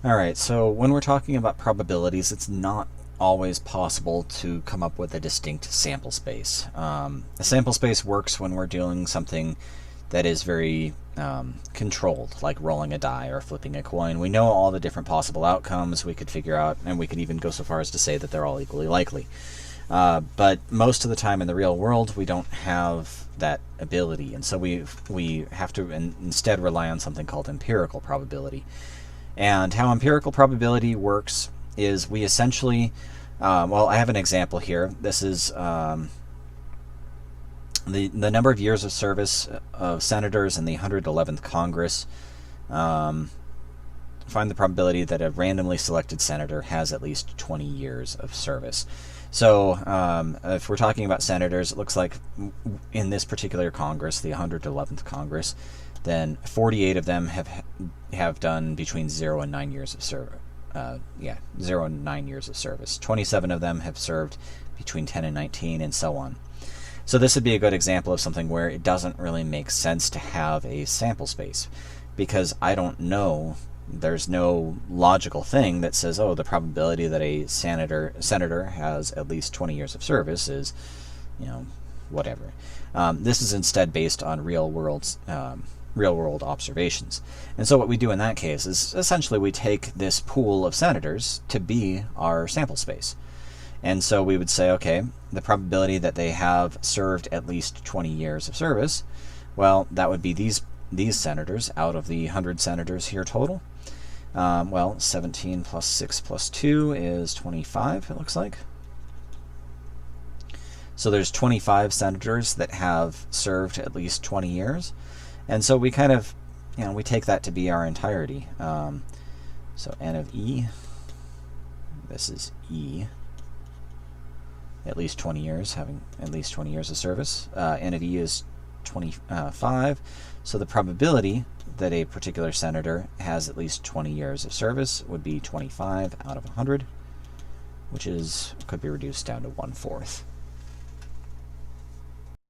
All right, so when we're talking about probabilities, it's not always possible to come up with a distinct sample space. A sample space works when we're doing something that is very controlled, like rolling a die or flipping a coin. We know all the different possible outcomes. We could figure out, and we could even go so far as to say that they're all equally likely. But most of the time in the real world, we don't have that ability, and so we have to instead rely on something called empirical probability. And how empirical probability works is we essentially, well, I have an example here. This is the number of years of service of senators in the 111th Congress. Find the probability that a randomly selected senator has at least 20 years of service. So if we're talking about senators, it looks like in this particular Congress, the 111th Congress, then 48 of them have done between 0 and 9 years of service. 0 and 9 years of service. 27 of them have served between 10 and 19, and so on. So this would be a good example of something where it doesn't really make sense to have a sample space, because I don't know, there's no logical thing that says, oh, the probability that a senator has at least 20 years of service is, whatever. This is instead based on real world observations. And so what we do in that case is essentially we take this pool of senators to be our sample space. And so we would say, okay, the probability that they have served at least 20 years of service, well, that would be these senators out of the 100 senators here total. 17 plus 6 plus 2 is 25, it looks like. So there's 25 senators that have served at least 20 years. And so we kind of, we take that to be our entirety. So N of E, this is E, at least 20 years, having at least 20 years of service. N of E is 25. So the probability that a particular senator has at least 20 years of service would be 25 out of 100, which could be reduced down to 1/4.